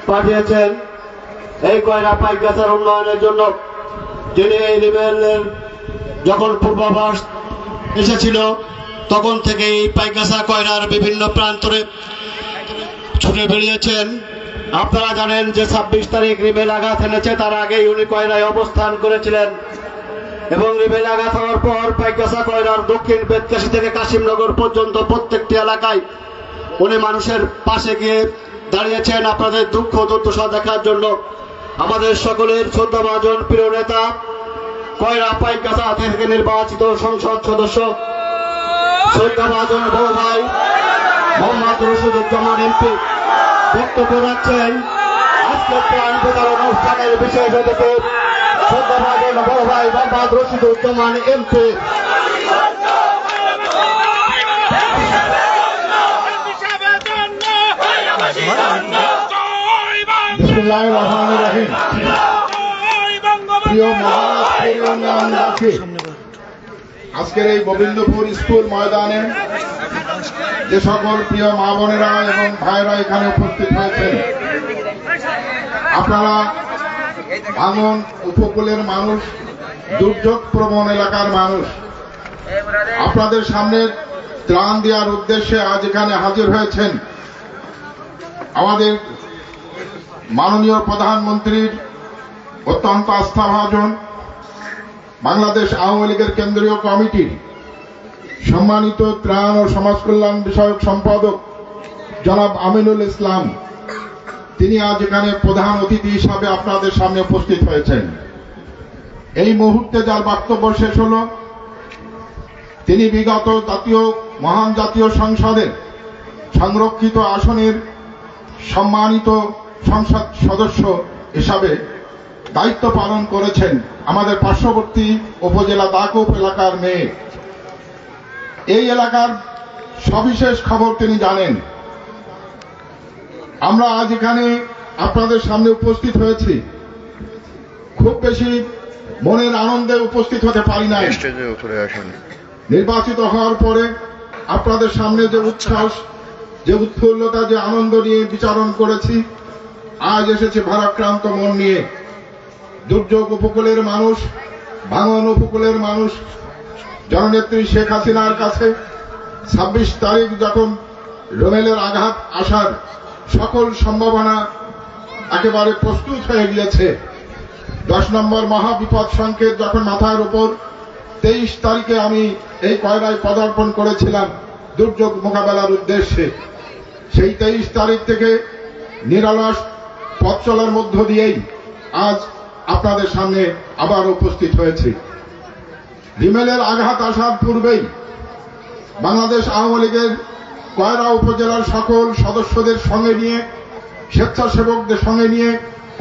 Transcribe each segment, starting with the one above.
পাঠিয়েছেন এই কয়রা পাইকগাছার উন্নয়নের জন্য। যিনি এই রিবেলের যখন পূর্বাভাস এসেছিল তখন থেকে এই পাইকগাছা কয়রার বিভিন্ন প্রান্তরে ছুটে বেরিয়েছেন। আপনারা জানেন যে 26 তারিখ রিবেল আঘাত এনেছে, তার আগেই উনি কয়রায় অবস্থান করেছিলেন এবং রিবেল আঘাত হওয়ার পর পাইকগাছা কয়রার দক্ষিণ বেতকাশি থেকে কাশিমনগর পর্যন্ত প্রত্যেকটি এলাকায় উনি মানুষের পাশে গিয়ে দাঁড়িয়েছেন আপনাদের দুঃখ দুর্দশা দেখার জন্য। আমাদের সকলের শ্রদ্ধাভাজন প্রিয় নেতা, কয়রা পাইকগাছা থেকে নির্বাচিত সংসদ সদস্য শ্রদ্ধাভাজন বড় ভাই মোহাম্মদ রশিদুজ্জামান এমপি বক্তব্য রাখছেন। আজকের ত্রাণ বিতরণ অনুষ্ঠানের বিশেষ অতিথি শ্রদ্ধাভাজন বড় ভাই মোহাম্মদ রশিদুজ্জামান এমপি। বিসমিল্লাহির রহমানির রহিম। প্রিয় মহারাষ্ট্রবাসী, আজকের এই গোবিন্দপুর স্কুল ময়দানে যে সকল প্রিয় মা বোনেরা এবং ভাইরা এখানে উপস্থিত হয়েছেন, আপনারা ভাঙন উপকূলের মানুষ, দুর্যোগ প্রবণ এলাকার মানুষ, আপনাদের সামনে ত্রাণ দেওয়ার উদ্দেশ্যে আজ এখানে হাজির হয়েছেন। আমাদের মাননীয় প্রধানমন্ত্রীর অত্যন্ত আস্থাভাজন বাংলাদেশ আওয়ামী লীগের কেন্দ্রীয় কমিটির সম্মানিত ত্রাণ ও সমাজ কল্যাণ বিষয়ক সম্পাদক জনাব আমিনুল ইসলাম, তিনি আজ এখানে প্রধান অতিথি হিসাবে আপনাদের সামনে উপস্থিত হয়েছেন। এই মুহূর্তে যার বক্তব্য শেষ হল, তিনি বিগত মহান জাতীয় সংসদের সংরক্ষিত আসনের সম্মানিত সংসদ সদস্য হিসাবে দায়িত্ব পালন করেছেন। আমাদের পার্শ্ববর্তী উপজেলা দাকুপ এলাকার মেয়ে, এই এলাকার সবিশেষ খবর তিনি জানেন। আমরা আজ এখানে আপনাদের সামনে উপস্থিত হয়েছি, খুব বেশি মনের আনন্দে উপস্থিত হতে পারি নাই। নির্বাচিত হওয়ার পরে আপনাদের সামনে যে উচ্ছ্বাস, যে উৎফুল্লতা, যে আনন্দ নিয়ে বিচারণ করেছি, আজ এসেছে ভারাক্রান্ত মন নিয়ে। দুর্যোগ উপকূলের মানুষ, ভাঙন উপকূলের মানুষ জননেত্রী শেখ হাসিনার কাছে 26 তারিখ যখন রিবেলের আঘাত আসার সকল সম্ভাবনা একেবারে প্রস্তুত হয়ে গিয়েছে, 10 নম্বর মহাবিপদ সংকেত যখন মাথার উপর, 23 তারিখে আমি এই কয়রায় পদার্পণ করেছিলাম দুর্যোগ মোকাবেলার উদ্দেশ্যে। সেই 23 তারিখ থেকে নিরলস পথ চলার মধ্য দিয়েই আজ আপনাদের সামনে আবার উপস্থিত হয়েছে। রিবেলের আঘাত আসার পূর্বেই বাংলাদেশ আওয়ামী লীগের কয়রা উপজেলার সকল সদস্যদের সঙ্গে নিয়ে, স্বেচ্ছাসেবকদের সঙ্গে নিয়ে,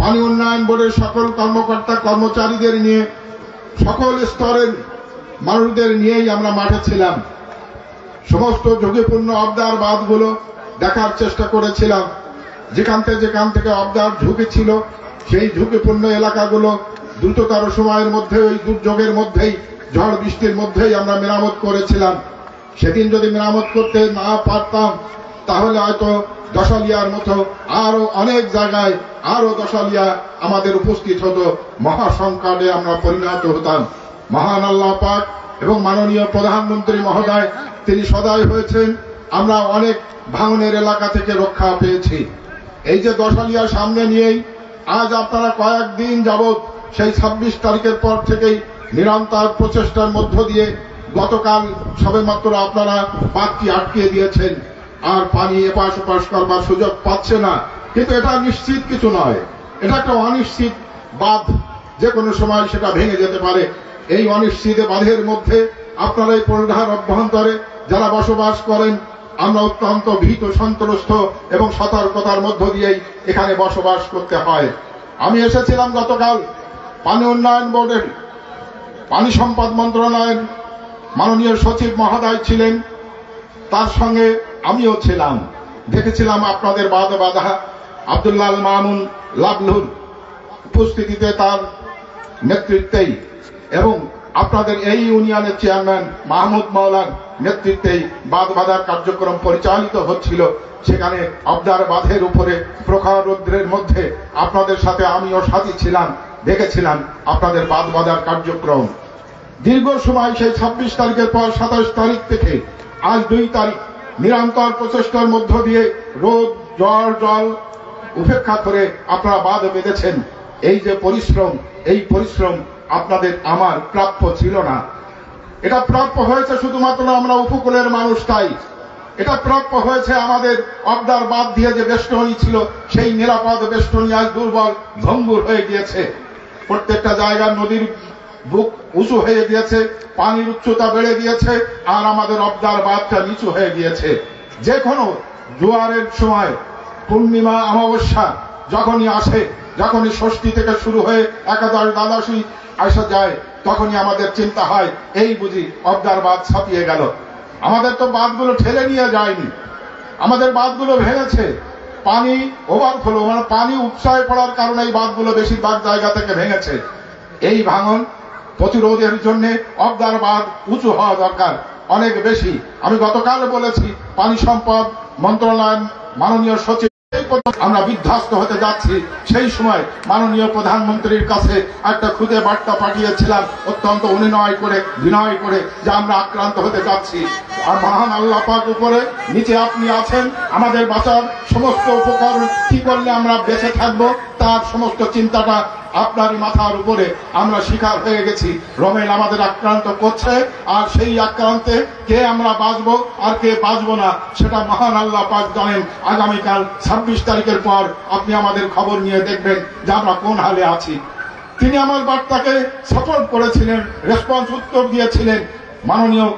পানি উন্নয়ন বোর্ডের সকল কর্মকর্তা কর্মচারীদের নিয়ে, সকল স্তরের মানুষদের নিয়েই আমরা মাঠে ছিলাম। সমস্ত ঝুঁকিপূর্ণ আবদার বাঁধগুলো দেখার চেষ্টা করেছিলাম। যেখান থেকে আবদার ঝুঁকি ছিল, সেই ঝুঁকিপূর্ণ এলাকাগুলো দ্রুততর সময়ের মধ্যে, ওই দুর্যোগের মধ্যেই, ঝড় বৃষ্টির মধ্যেই আমরা মেরামত করেছিলাম। সেদিন যদি মেরামত করতে না পারতাম, তাহলে হয়তো দশালিয়ার মতো আরো অনেক জায়গায় আরো দশালিয়া আমাদের উপস্থিত হতো, মহাসংকটে আমরা পরিণত হতাম। মহান আল্লাহ পাক এবং মাননীয় প্রধানমন্ত্রী মহোদয়, তিনি সদয় হয়েছেন। আমরা অনেক ভাঙনের এলাকা থেকে রক্ষা পেয়েছি। এই যে দশালিয়া সামনে নিয়েই আজ আপনারা কয়েকদিন যাবৎ, সেই 26 তারিখের পর থেকেই নিরন্তর প্রচেষ্টার মধ্য দিয়ে গতকাল সবেমাত্র আপনারা বাঁধটি আটকে দিয়েছেন, আর পানি এপাশ ওপাশ করবার সুযোগ পাচ্ছে না। কিন্তু এটা নিশ্চিত কিছু নয়, এটা একটা অনিশ্চিত বাঁধ, যে কোনো সময় সেটা ভেঙে যেতে পারে। এই অনিশ্চিত বাঁধের মধ্যে আপনারা এই পরিধার অভ্যন্তরে যারা বসবাস করেন, আমরা অত্যন্ত ভীত সন্ত্রস্ত এবং সতর্কতার মধ্য দিয়েই এখানে বসবাস করতে হয়। আমি এসেছিলাম গতকাল পানি উন্নয়ন বোর্ডের, পানি সম্পদ মন্ত্রণালয়ের মাননীয় সচিব মহোদয় ছিলেন, তার সঙ্গে আমিও ছিলাম। দেখেছিলাম আপনাদের বাধা আব্দুল্লাহ মামুন লাবলুর উপস্থিতিতে, তার নেতৃত্বেই, এবং আপনাদের এই ইউনিয়নের চেয়ারম্যান মাহমুদ মাওলার নেতৃত্বেই বাঁধার কার্যক্রম পরিচালিত হচ্ছিল। সেখানে আবদার বাঁধের উপরে প্রখর রৌদ্রের মধ্যে আপনাদের সাথে আমিও সাথী ছিলাম, দেখেছিলাম আপনাদের বাঁধ বাঁধার কার্যক্রম। দীর্ঘ সময় সেই 26 তারিখের পর 27 তারিখ থেকে আজ 2 তারিখ নিরন্তর প্রচেষ্টার মধ্য দিয়ে রোদ জল উপেক্ষা করে আপনারা বাঁধ বেঁধেছেন। এই যে পরিশ্রম, এই পরিশ্রম আপনাদের আমার প্রাপ্য ছিল না। এটা প্রাপ্য হয়েছে শুধুমাত্র আমরা উপকূলের মানুষটাই। এটা প্রাপ্য হয়েছে আমাদের আবদার বাঁধ দিয়ে যে বেষ্টনী ছিল, সেই নিরাপদ বেষ্টনী আজ দুর্বল ভঙ্গুর হয়ে গিয়েছে। প্রত্যেকটা জায়গার নদীর বুক উঁচু হয়ে গিয়েছে, পানির উচ্চতা বেড়ে গিয়েছে, আর আমাদের আবদার বাঁধটা নিচু হয়ে গিয়েছে। যে কোনো জোয়ারের সময়, পূর্ণিমা অমাবস্যা যখনই আসে, যখনই ষষ্ঠী থেকে শুরু হয়ে একাদশ দ্বাদশী আসা যায়, তখনই আমাদের চিন্তা হয় এই বুঝি আবদার বাঁধ ছাপিয়ে গেল। আমাদের তো বাঁধগুলো ঠেলে নিয়ে যায়নি, আমাদের বাঁধগুলো ভেঙেছে। পানি ওভারফ্লো, মানে পানি উপসায় পড়ার কারণে এই বাঁধগুলো বেশিরভাগ জায়গা থেকে ভেঙেছে। এই ভাঙন প্রতিরোধের জন্য আবদার বাঁধ উঁচু হওয়া দরকার, অনেক বেশি। আমি গতকাল বলেছি, পানি সম্পদ মন্ত্রণালয়ের মাননীয় সচিব আমরা বিধ্বস্ত হতে যাচ্ছি। সেই সময় মাননীয় প্রধানমন্ত্রীর কাছে একটা খুদে বার্তা পাঠিয়েছিলাম, অত্যন্ত বিনয় করে যে আমরা আক্রান্ত হতে যাচ্ছি। আর মহান আল্লাহ পাক উপরে নিচে আপনি আছেন, আমাদের বাঁচার সমস্ত উপকরণ কি করলে আমরা বেঁচে থাকবো তার সমস্ত চিন্তাটা আপনারই মাথার উপরে আমরা শিকার হয়ে গেছি। রমেল আমাদের আক্রান্ত করছে, আর সেই আক্রান্তে কে আমরা বাঁচবো আর কে বাঁচবো না সেটা মহান আল্লাহ পাক জানেন। আগামীকাল 26 তারিখের পর আপনি আমাদের খবর নিয়ে দেখবেন যে আমরা কোন হালে আছি। তিনি আমার বার্তাকে সাপোর্ট করেছিলেন, রেসপন্স উত্তর দিয়েছিলেন। মাননীয়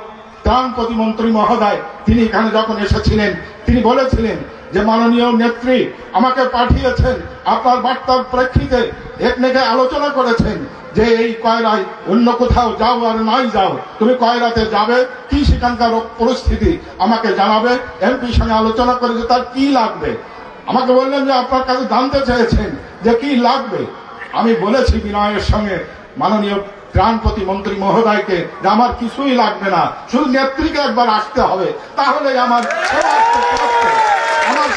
ত্রাণ প্রতিমন্ত্রী মহোদয় তিনি এখানে যখন এসেছিলেন, তিনি বলেছিলেন যে মাননীয় নেত্রী আমাকে পাঠিয়েছেন, আপনার বার্তার প্রেক্ষিতে একনেকে আলোচনা করেছেন যে এই কয়রায় অন্য কোথাও যাও আর নাই যাও, তুমি কয়রাতে যাবে, কি সেখানকার পরিস্থিতি আমাকে জানাবে। এমপির সঙ্গে আলোচনা করে যে তার কি লাগবে, আমাকে বললেন যে আপনার কাছে জানতে চেয়েছেন যে কি লাগবে। আমি বলেছি বিনয়ের সঙ্গে মাননীয় ত্রাণ প্রতিমন্ত্রী মহোদয়কে যে আমার কিছুই লাগবে না, শুধু নেত্রীকে একবার আসতে হবে, তাহলে আমার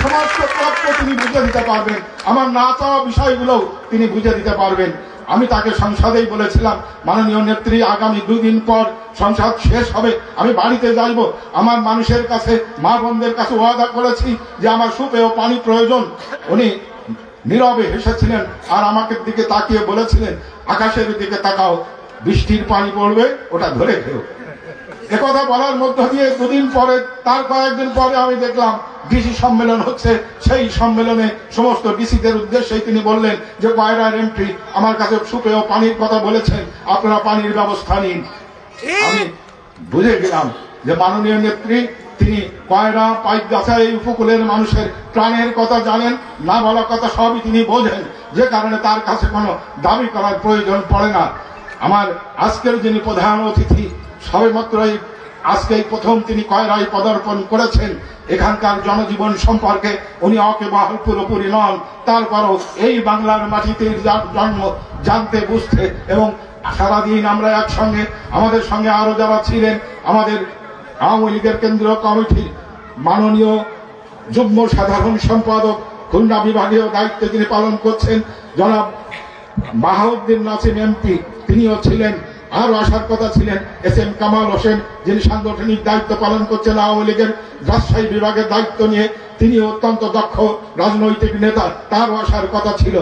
সমস্ত প্রাপ্য তিনি বুঝে দিতে পারবেন, আমার না চাওয়া বিষয়গুলো তিনি বুঝে দিতে পারবেন। আমি তাকে সংসদেই বলেছিলাম, মাননীয় নেত্রী আগামী 2 দিন পর সংসদ শেষ হবে, আমি বাড়িতে যাইব, আমার মানুষের কাছে, মা বোনদের কাছে ওয়াদা করেছি যে আমার সুপেয় পানি প্রয়োজন। উনি নীরবে হেসেছিলেন আর আমাকে দিকে তাকিয়ে বলেছিলেন, আকাশের দিকে তাকাও, বৃষ্টির পানি পড়বে, ওটা ধরে খেও। একথা বলার মধ্য দিয়ে 2 দিন পরে, তার কয়েকদিন পরে আমি দেখলাম ডিসি সম্মেলন হচ্ছে। সেই সম্মেলনে সমস্ত ডিসিদের উদ্দেশ্যে তিনি বললেন যে কয়রার এমপি আমার কাছে সুপেয় পানির কথা বলেছেন, আপনারা পানির ব্যবস্থা নিন। আমি বুঝে গেলাম যে মাননীয় নেত্রী তিনি কয়রা পাইকগাছা এই উপকূলের মানুষের প্রাণের কথা জানেন, না বলা কথা সবই তিনি বোঝেন, যে কারণে তার কাছে কোনো দাবি করার প্রয়োজন পড়ে না। আমার আজকের যিনি প্রধান অতিথি, সবেমাত্রই আজকেই প্রথম তিনি কয়রায় পদার্পণ করেছেন। এখানকার জনজীবন সম্পর্কে উনি অকেবল পুরোপুরি নন, তারপরও এই বাংলার মাটিতে জন্ম জানতে বুঝতে, এবং সারাদিন আমরা একসঙ্গে, আমাদের সঙ্গে আরো যারা ছিলেন, আমাদের আওয়ামী লীগের কেন্দ্রীয় কমিটির মাননীয় যুগ্ম সাধারণ সম্পাদক, খুলনা বিভাগীয় দায়িত্ব যিনি পালন করছেন জনাব বাহাউদ্দিন নাসিম এমপি, তিনিও ছিলেন। আরো আসার কথা ছিলেন SM কামাল হোসেন, যিনি সাংগঠনিক দায়িত্ব পালন করছেন আওয়ামী লীগের রাজশাহী বিভাগের দায়িত্ব নিয়ে, তিনি অত্যন্ত দক্ষ রাজনৈতিক নেতা, তারও আসার কথা ছিল।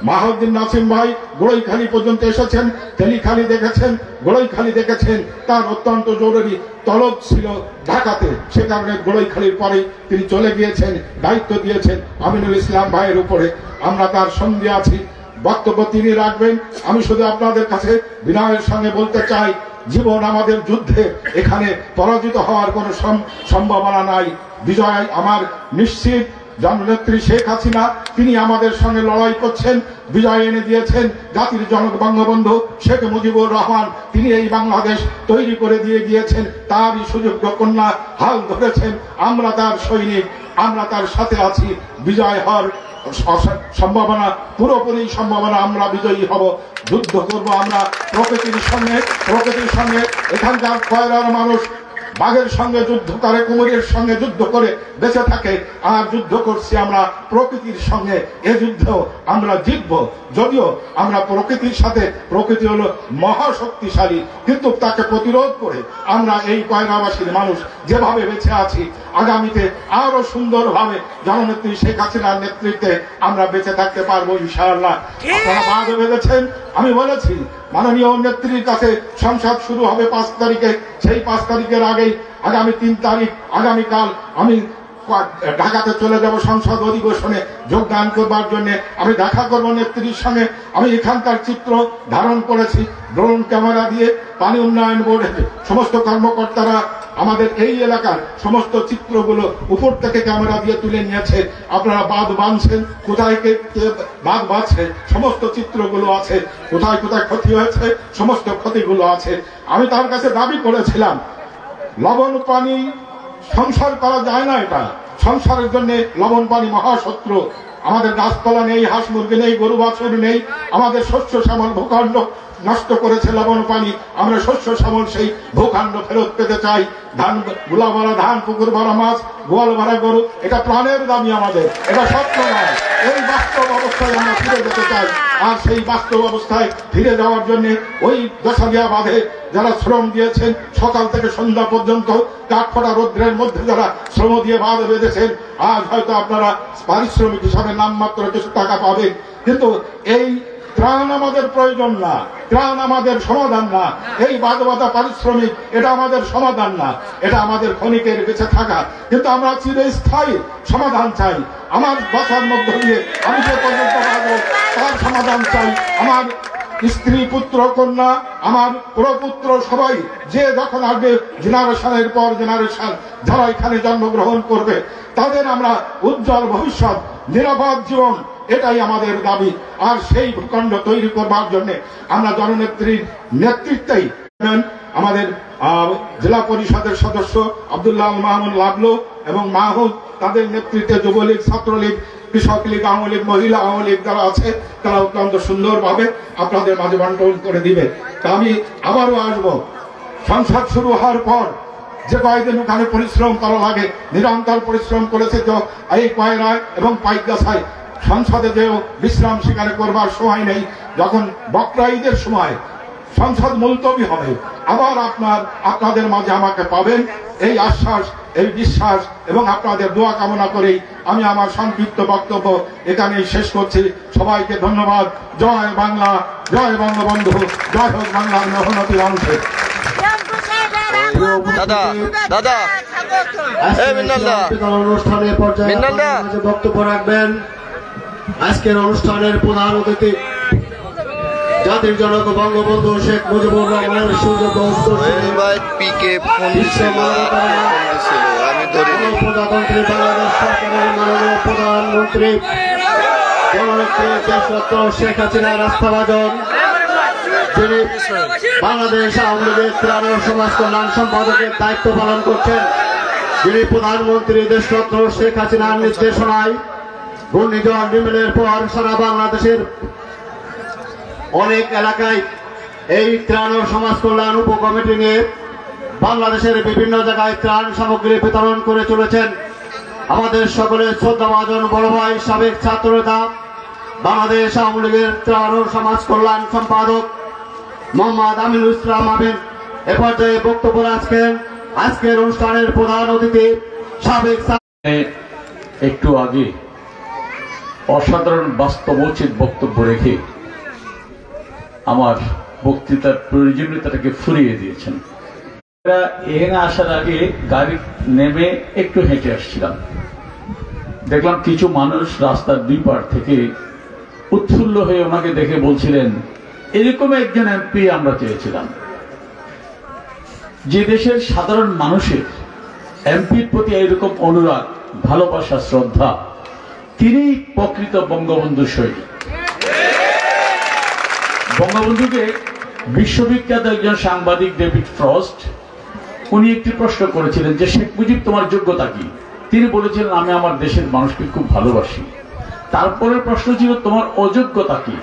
বাহাউদ্দিন নাসিম ভাই গোড়াইখালী পর্যন্ত এসেছেন, তেলিখালী দেখেছেন, গোড়াইখালী দেখেছেন, তার অত্যন্ত জরুরি তলব ছিল ঢাকাতে, সে কারণে গোড়াইখালীর পরে তিনি চলে গিয়েছেন, দায়িত্ব দিয়েছেন আমিনুল ইসলাম ভাইয়ের উপরে। আমরা তার সঙ্গে আছি, বক্তব্য তিনি রাখবেন। আমি শুধু আপনাদের কাছে বিনয়ের সঙ্গে বলতে চাই, জীবন আমাদের যুদ্ধে, এখানে পরাজিত হওয়ার কোনো সম্ভাবনা নাই। বিজয় আমার নিশ্চিত। জননেত্রী শেখ হাসিনা তিনি আমাদের সঙ্গে লড়াই করছেন, বিজয় এনে দিয়েছেন জাতির জনক বঙ্গবন্ধু শেখ মুজিবুর রহমান, তিনি এই বাংলাদেশ তৈরি করে দিয়ে গিয়েছেন, তারই সুযোগ্য কন্যা হাল ধরেছেন। আমরা তার সৈনিক, আমরা তার সাথে আছি। বিজয় হওয়ার সম্ভাবনা, পুরোপুরি সম্ভাবনা, আমরা বিজয়ী হব, যুদ্ধ করব আমরা প্রকৃতির সঙ্গে। এখানকার কয়রার মানুষ বাঘের সঙ্গে যুদ্ধ করে, কুমিরের সঙ্গে যুদ্ধ করে বেঁচে থাকে, আর যুদ্ধ করছি আমরা প্রকৃতির সঙ্গে। এ যুদ্ধ আমরা জিতব। যদিও আমরা প্রকৃতির সাথে, প্রকৃতি হলো মহাশক্তিশালী, কিন্তু তাকে প্রতিরোধ করে আমরা এই কয়রাবাসীর মানুষ যেভাবে বেঁচে আছি, আগামীতে আরো সুন্দরভাবে জননেত্রী শেখ হাসিনার নেতৃত্বে আমরা বেঁচে থাকতে পারবো ইনশাআল্লাহ। আপনারা বাঁধ বেঁধেছেন। আমি বলেছি মাননীয় নেত্রীর কাছে সংসদ শুরু হবে 5 তারিখে। সেই 5 তারিখের আগেই আগামী 3 তারিখ আগামীকাল আমি ঢাকাতে চলে যাব সংসদ অধিবেশনে যোগদান করবার জন্য। আমি দেখা করব নেত্রীর সঙ্গে। আমি এখানকার চিত্র ধারণ করেছি ড্রোন ক্যামেরা দিয়ে। পানি উন্নয়ন বোর্ডের সমস্ত কর্মকর্তারা আমাদের এই এলাকার সমস্ত চিত্রগুলো উপর থেকে ক্যামেরা দিয়ে তুলে নিয়েছে। আপনারা বাঁধ বাঁধছেন, কোথায় কে বাঁধ বাঁধছে সমস্ত চিত্রগুলো আছে, কোথায় কোথায় ক্ষতি হয়েছে সমস্ত ক্ষতিগুলো আছে। আমি তার কাছে দাবি করেছিলাম লবণ পানি সংসার করা যায় না, এটা সংসারের জন্য লবণ পানি মহাশত্রু। আমাদের গাছপালা নেই, হাঁস মুরগি নেই, গরু বাছুর নেই, আমাদের শস্য শ্যামল ভূখণ্ড নষ্ট করেছে লবণ পানি। আমরা শস্য শ্যামল সেই ভূখণ্ড ফেরত পেতে চাই। ধান গুলা ভরা ধান, পুকুর ভরা মাছ, গোয়াল ভরা গরু, এটা প্রাণের দাবি আমাদের, এটা সত্য নয়। এই বাস্তব অবস্থায় আমরা ফিরে যেতে চাই। আর সেই বাস্তব অবস্থায় ফিরে যাওয়ার জন্য ওই দশালিয়া বাঁধে যারা শ্রম দিয়েছেন, সকাল থেকে সন্ধ্যা পর্যন্ত কাঠফাটা রৌদ্রের মধ্যে যারা শ্রম দিয়ে বাঁধ বেঁধেছেন, আজ হয়তো আপনারা পারিশ্রমিক হিসাবে নামমাত্র কিছু টাকা পাবেন, কিন্তু এই ত্রাণ আমাদের প্রয়োজন না, ত্রাণ আমাদের সমাধান না। এই বাঁধ বাঁধা পারিশ্রমিক এটা আমাদের সমাধান না, এটা আমাদের ক্ষণিকের বেঁচে থাকা। কিন্তু আমরা চিরস্থায়ী সমাধান চাই। আমার বাসার মধ্য দিয়ে আমি যে পর্যন্ত বাঁধব তার সমাধান চাই। আমার স্ত্রী, পুত্র, কন্যা, আমার প্রপুত্র সবাই যে যখন আসবে, জেনারেশনের পর জেনারেশন যারা এখানে জন্মগ্রহণ করবে, তাদের আমরা উজ্জ্বল ভবিষ্যৎ, নিরাপদ জীবন, এটাই আমাদের দাবি। আর সেই ভূখণ্ড তৈরি করবার জন্য আমরা জননেত্রীর নেতৃত্বেই আমাদের জেলা পরিষদের সদস্য আব্দুল্লাহ মাহমুদ লাবলু এবং মাহমুদ, তাদের নেতৃত্বে যুবলীগ, ছাত্রলীগ, কৃষক লীগ, আওয়ামী লীগ, মহিলা আওয়ামী লীগ যারা আছে, তারা অত্যন্ত সুন্দরভাবে আপনাদের মাঝে বন্টন করে দিবে। তা আমি আবারও আসবো সংসদ শুরু হওয়ার পর। যে কয়েকদিন ওখানে পরিশ্রম করা লাগে, নিরন্তর পরিশ্রম করেছে তো এই কয়রায় এবং পাইকগাছায়। সংসদে যেও বিশ্রাম সেখানে করবার সময় নেই। যখন বকরা ঈদের সময় সংসদ মুলতবি হবে, আবার আপনাদের মাঝে আমাকে পাবেন, এই আশ্বাস, এই বিশ্বাস এবং আপনাদের দোয়া কামনা করেই আমি আমার সংক্ষিপ্ত বক্তব্য এখানেই শেষ করছি। সবাইকে ধন্যবাদ। জয় বাংলা, জয় বঙ্গবন্ধু, জয় হোক বাংলার মহোন্নতির অংশে। অনুষ্ঠানের পর্যায়ে বক্তব্য রাখবেন আজকের অনুষ্ঠানের প্রধান অতিথি জাতির জনক বঙ্গবন্ধু শেখ মুজিবুর রহমানের সুযোগ্য প্রজাতন্ত্রী বাংলাদেশ সরকারের মাননীয় প্রধানমন্ত্রী জননেত্রী দেশরত্ন শেখ হাসিনার আস্থাভাজন, যিনি বাংলাদেশ আওয়ামী লীগের ত্রাণ ও সমাজ কল্যাণ সম্পাদকের দায়িত্ব পালন করছেন, যিনি প্রধানমন্ত্রী দেশরত্ন শেখ হাসিনার নির্দেশনায় ঘূর্ণিঝড় নিমেলের পর সারা বাংলাদেশের অনেক এলাকায় এই ত্রাণ ও সমাজ কল্যাণ উপকমিটি নিয়ে বাংলাদেশের বিভিন্ন জায়গায় ত্রাণ সামগ্রী বিতরণ করে চলেছেন। আমাদের সকলের শ্রদ্ধাভাজন বড় ভাই, সাবেক ছাত্রনেতা, বাংলাদেশ আওয়ামী লীগের ত্রাণ ও সমাজ কল্যাণ সম্পাদক মোহাম্মদ আমিনুল ইসলাম আমিন এ পর্যায়ে বক্তব্য রাখছেন। আজকের অনুষ্ঠানের প্রধান অতিথি সাবেক একটু আগে অসাধারণ বাস্তবোচিত বক্তব্য রেখে আমার বক্তৃতার প্রয়োজনীয়তাটাকে ফুরিয়ে দিয়েছেন। এখানে আসার আগে গাড়ি নেমে একটু হেঁটে আসছিলাম, দেখলাম কিছু মানুষ রাস্তার দুই পার থেকে উৎফুল্ল হয়ে ওনাকে দেখে বলছিলেন, এরকম একজন এমপি আমরা চেয়েছিলাম। যে দেশের সাধারণ মানুষের এমপির প্রতি এরকম অনুরাগ, ভালোবাসা, শ্রদ্ধা, তিনি প্রকৃত বঙ্গবন্ধু সৈনিক। বঙ্গবন্ধুকে বিশ্ববিখ্যাত একজন সাংবাদিক ডেভিড ফ্রস্ট, উনি একটি প্রশ্ন করেছিলেন যে শেখ মুজিব তোমার যোগ্যতা কি? তিনি বলেছিলেন আমি আমার দেশের মানুষকে খুব ভালোবাসি। তারপরের প্রশ্ন ছিল তোমার অযোগ্যতা কি?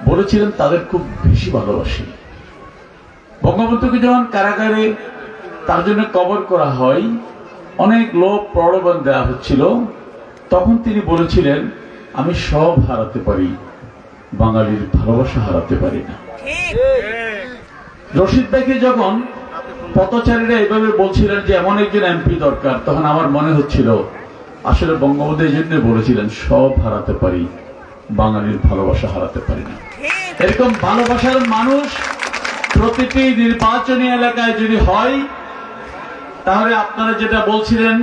বলেছিলেন তাদের খুব বেশি ভালোবাসি। বঙ্গবন্ধুকে যখন কারাগারে তার জন্য কবর করা হয়, অনেক লোক প্রলোভন দেওয়া হচ্ছিল, তখন তিনি বলেছিলেন আমি সব হারাতে পারি, বাঙালির ভালোবাসা হারাতে পারি না। রশিদ ভাইকে যখন পথচারীরা এভাবে বলছিলেন যে এমন একজন এমপি দরকার, তখন আমার মনে হচ্ছিল আসলে বঙ্গবন্ধু এই জন্য বলেছিলেন সব হারাতে পারি, বাঙালির ভালোবাসা হারাতে পারি না। এরকম ভালোবাসার মানুষ প্রতিটি নির্বাচনী এলাকায় যদি হয়, তাহলে আপনারা যেটা বলছিলেন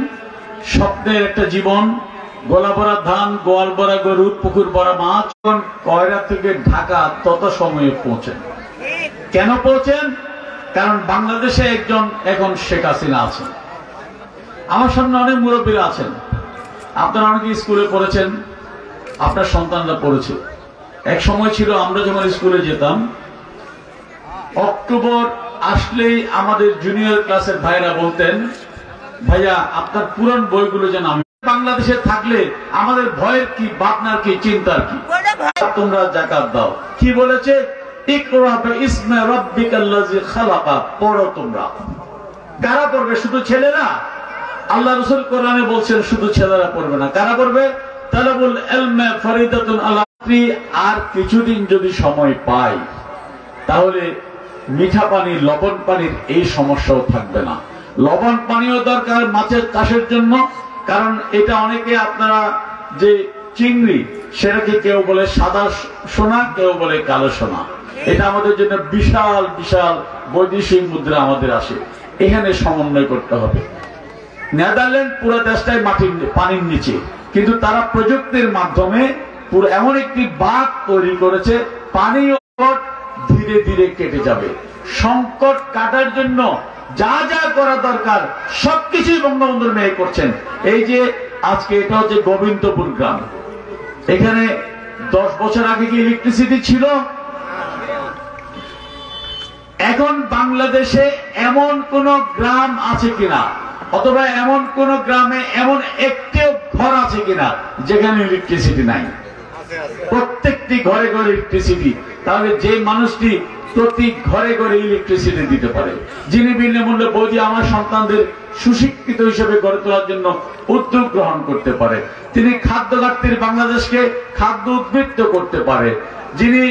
স্বপ্নের একটা জীবন, গোলা ভরা ধান, গোয়াল ভরা গরু, পুকুর ভরা মাছ, কয়রা থেকে ঢাকা তত সময়ে পৌঁছেন। কেন পৌঁছেন? কারণ বাংলাদেশে একজন এখন শেখ হাসিনা আছেন, আমার সামনে অনেক মুরব্বীরা আছেন, আপনারা অনেকে স্কুলে পড়েছেন, আপনার সন্তানরা পড়েছে। এক সময় ছিল আমরা যখন স্কুলে যেতাম, অক্টোবর আসলেই আমাদের জুনিয়র ক্লাসের ভাইরা বলতেন ভাইয়া আপনার পুরান বইগুলো যেন আমি, বাংলাদেশে থাকলে আমাদের ভয়ের কি, ভাবনার কি, চিন্তার কি, তোমরা যাকাত দাও। কি বলেছে? ইকরা বিইসমি রাব্বিকাল্লাযী খালাকা, পড়ো তোমরা। কারা পড়বে? শুধু ছেলেরা? আল্লাহ রাসূল কোরআনে বলছেন শুধু ছেলেরা পড়বে না, কারা পড়বে? তালাবুল ইলমি ফরিদাতুন আলা। আর কিছুদিন যদি সময় পাই তাহলে মিঠা পানি, লবণ পানির এই সমস্যাও থাকবে না। লবণ পানিও দরকার মাছের চাষের জন্য, কারণ এটা অনেকে আপনারা যে চিংড়ি, সেটাকে কেউ বলে সাদা সোনা, কেউ বলে কালো সোনা। এটা আমাদের জন্য বিশাল বিশাল বৈদেশিক মুদ্রা আমাদের আসে, এখানে সমন্বয় করতে হবে। নেদারল্যান্ড পুরো দেশটাই মাটির পানির নিচে, কিন্তু তারা প্রযুক্তির মাধ্যমে পুরো এমন একটি বাঁধ তৈরি করেছে, পানি ধীরে ধীরে কেটে যাবে। সংকট কাটার জন্য যা যা করা দরকার সবকিছুই বঙ্গবন্ধুর মেয়ে করছেন। এই যে আজকে এটা হচ্ছে গোবিন্দপুর গ্রাম, এখানে 10 বছর আগে কি ইলেকট্রিসিটি ছিল? এখন বাংলাদেশে এমন কোন গ্রাম আছে কিনা, অথবা এমন কোন গ্রামে এমন একটিও ঘর আছে কিনা যেখানে ইলেকট্রিসিটি নাই? প্রত্যেকটি ঘরে ঘরে ইলেকট্রিসিটি। তাহলে যে মানুষটি প্রতি ঘরে ঘরে ইলেকট্রিসিটি দিতে পারে, যিনি বিনামূল্যে বৌদি আমার সন্তানদের সুশিক্ষিত হিসেবে গড়ে তোলার জন্য উদ্যোগ গ্রহণ করতে পারে, তিনি খাদ্য ঘাটতির বাংলাদেশকে খাদ্য উদ্বৃত্ত করতে পারে, যিনি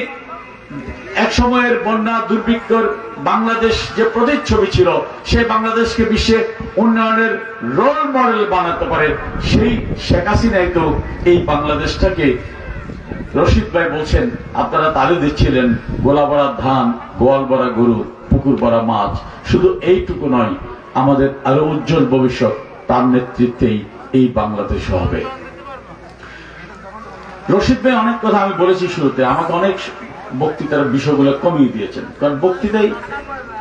এক সময়ের বন্যা দুর্ভিক্ষর বাংলাদেশ যে প্রতিচ্ছবি ছিল, সেই বাংলাদেশকে বিশ্বে উন্নয়নের রোল মডেল বানাতে পারে, সেই শেখ হাসিনাই তো এই বাংলাদেশটাকে, রশিদ ভাই বলছেন আপনারা তালে দিচ্ছিলেন গোলা ভরা ধান, গোয়াল ভরা গরু, পুকুর ভরা মাছ। শুধু এইটুকু নয়, আমাদের আরো উজ্জ্বল ভবিষ্যৎ তার নেতৃত্বেই এই বাংলাদেশ হবে। রশিদ ভাই অনেক কথা আমি বলেছি শুরুতে, আমাকে অনেক বক্তৃতার বিষয়গুলো কমিয়ে দিয়েছেন, কারণ বক্তৃতায়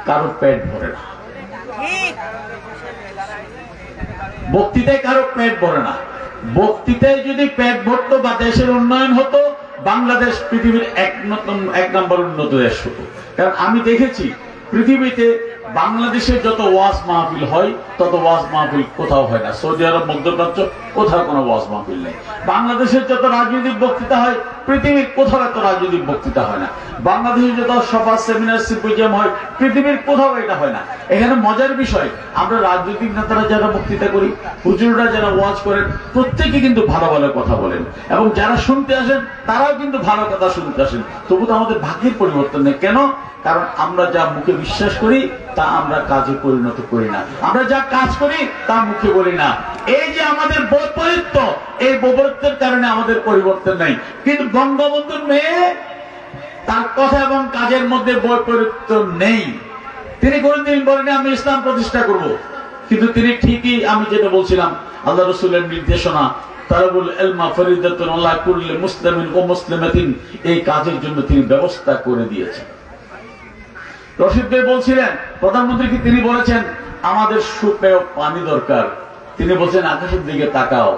কারো পেট ভরে না, বক্তৃতায় কারো পেট ভরে না। বক্তৃতায় যদি পেট ভরতো বা দেশের উন্নয়ন হতো, বাংলাদেশ পৃথিবীর এক নম্বর উন্নত দেশ হতো। কারণ আমি দেখেছি পৃথিবীতে বাংলাদেশের যত ওয়াজ মাহফিল হয় তত ওয়াজ মাহফিল কোথাও হয় না। সৌদি আরব, মধ্যপ্রাচ্য কোথাও কোনো ওয়াজ মাহফিল নেই। বাংলাদেশের যত রাজনৈতিক বক্তৃতা হয় পৃথিবীর কোথাও এত রাজনৈতিক বক্তৃতা হয় না। বাংলাদেশের যত সভা, সেমিনার, সিম্পোজিয়াম হয় পৃথিবীর কোথাও এটা হয় না। এখানে মজার বিষয়, আমরা রাজনৈতিক নেতারা যারা বক্তৃতা করি, হুজুররা যারা ওয়াজ করেন, প্রত্যেকে কিন্তু ভালো ভালো কথা বলেন, এবং যারা শুনতে আসেন তারাও কিন্তু ভালো কথা শুনতে আসেন। তবু তো আমাদের ভাগ্যের পরিবর্তন নেই। কেন? কারণ আমরা যা মুখে বিশ্বাস করি তা আমরা কাজে পরিণত করি না, আমরা যা কাজ করি তা মুখে বলি না। এই যে আমাদের বৈপরীত্য, এই বৈপরীত্যের কারণে আমাদের পরিবর্তন নাই। কিন্তু বঙ্গবন্ধুর মেয়ে, তার কথা এবং কাজের মধ্যে বৈপরীত্য নেই। তিনি কোনদিন বলেন আমি ইসলাম প্রতিষ্ঠা করব, কিন্তু তিনি ঠিকই, আমি যেটা বলছিলাম, আল্লাহ রাসূলের নির্দেশনা তালাবুল ইলমি ফরিদাতুন আলা কুল্লি মুসলিমিন ওয়া মুসলিমাতিন, এই কাজের জন্য তিনি ব্যবস্থা করে দিয়েছেন। রশিদ ভাই বলছিলেন প্রধানমন্ত্রীকে তিনি বলেছেন আমাদের সুপেয় পানি দরকার, তিনি বলছেন আকাশের দিকে তাকাও,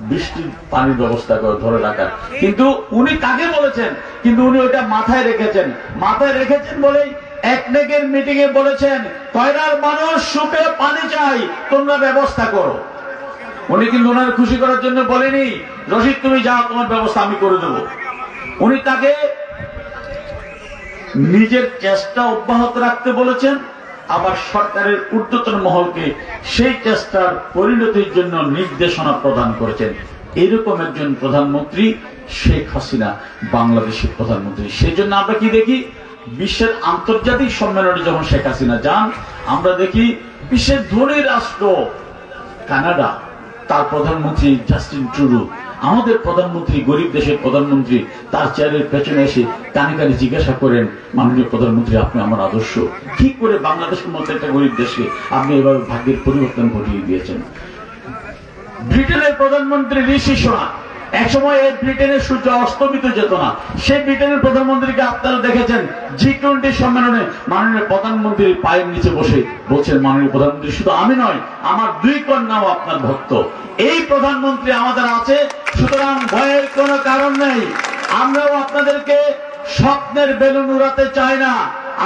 বৃষ্টির পানির ব্যবস্থা করে ধরে রাখার। কিন্তু উনি কাকে বলেছেন? কিন্তু উনি ওটা মাথায় রেখেছেন, মাথায় রেখেছেন বলেই একনেকের মিটিং এ বলেছেন কয়রার মানুষ সুপেয় পানি চাই, তোমরা ব্যবস্থা করো। উনি কিন্তু ওনার খুশি করার জন্য বলেনি রশিদ তুমি যাও, তোমার ব্যবস্থা আমি করে দেবো। উনি তাকে নিজের চেষ্টা অব্যাহত রাখতে বলেছেন, আবার সরকারের ঊর্ধ্বতন মহলকে সেই চেষ্টার পরিণতির জন্য নির্দেশনা প্রদান করেছেন। এরকম একজন প্রধানমন্ত্রী শেখ হাসিনা, বাংলাদেশের প্রধানমন্ত্রী। সেই জন্য আমরা কি দেখি, বিশ্বের আন্তর্জাতিক সম্মেলনে যখন শেখ হাসিনা যান, আমরা দেখি বিশ্বের ধনী রাষ্ট্র কানাডা, তার প্রধানমন্ত্রী জাস্টিন ট্রুডো, আমাদের প্রধানমন্ত্রী, গরিব দেশের প্রধানমন্ত্রী, তার চেয়ারের পেছনে এসে কানে কানে জিজ্ঞাসা করেন, মাননীয় প্রধানমন্ত্রী আপনি আমার আদর্শ, কি করে বাংলাদেশের মতো একটা গরিব দেশকে আপনি এভাবে ভাগ্যের পরিবর্তন ঘটিয়ে দিয়েছেন। ব্রিটেনের প্রধানমন্ত্রী ঋষি সুনাক, একসময় এই ব্রিটেনের সূর্য অস্তমিত যেত না, সেই ব্রিটেনের প্রধানমন্ত্রীকে আপনারা দেখেছেন G20 সম্মেলনে মাননীয় প্রধানমন্ত্রীর পায়ের নিচে বসে বলছেন, মাননীয় প্রধানমন্ত্রী শুধু আমি নয়, আমার 2 কন্যাও আপনার ভক্ত। এই প্রধানমন্ত্রী আমাদের আছে, সুতরাং ভয়ের কোনো কারণ নেই। আমরাও আপনাদেরকে স্বপ্নের বেলুন উড়াতে চাই না,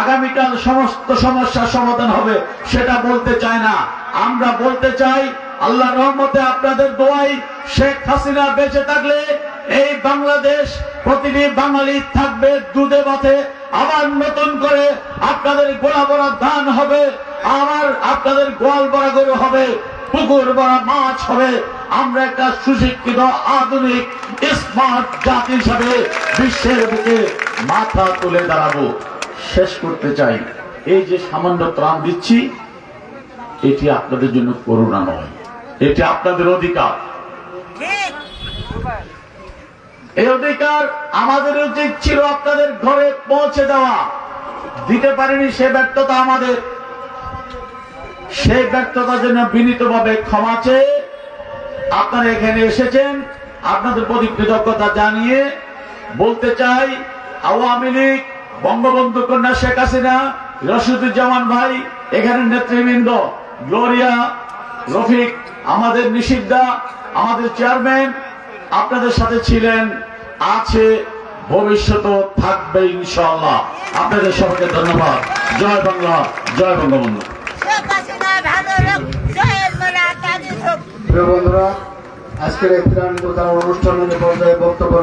আগামীকাল সমস্ত সমস্যার সমাধান হবে সেটা বলতে চাই না। আমরা বলতে চাই, আল্লাহর রহমতে আপনাদের দোয়াই শেখ হাসিনা বেঁচে থাকলে এই বাংলাদেশ প্রতিটি বাঙালি থাকবে দুধে ভাতে, আবার নতুন করে আপনাদের গোলা ভরা ধান হবে, আবার আপনাদের গোয়াল ভরা গরু হবে, পুকুর ভরা মাছ হবে। আমরা একটা সুশিক্ষিত আধুনিক স্মার্ট জাতি হিসাবে বিশ্বের বুকে মাথা তুলে দাঁড়াবো। শেষ করতে চাই, এই যে সামান্য ত্রাণ দিচ্ছি, এটি আপনাদের জন্য করুণা নয়, এটি আপনাদের অধিকার। এই অধিকার আমাদের উচিত ছিল আপনাদের ঘরে পৌঁছে দেওয়া, দিতে পারিনি, সে ব্যর্থতা আমাদের। সেই ব্যর্থতার জন্য বিনীতভাবে ক্ষমা চেয়ে আপনারা এখানে এসেছেন। আপনাদের প্রতি কৃতজ্ঞতা জানিয়ে বলতে চাই, আওয়ামী লীগ, বঙ্গবন্ধু কন্যা শেখ হাসিনা, রশিদুজ্জামান ভাই, এখানে নেতৃবৃন্দ, গ্লোরিয়া, রফিক, আমাদের নিষিদ্ধা, আমাদের চেয়ারম্যান আপনাদের সাথে ছিলেন, আছে, ভবিষ্যতেও থাকবে ইনশাআল্লাহ। আপনাদের সবাইকে ধন্যবাদ। জয় বাংলা, জয় বঙ্গবন্ধু। প্রিয় বন্ধুরা, আজকের এই অনুষ্ঠানের পর্যায়ে বক্তব্য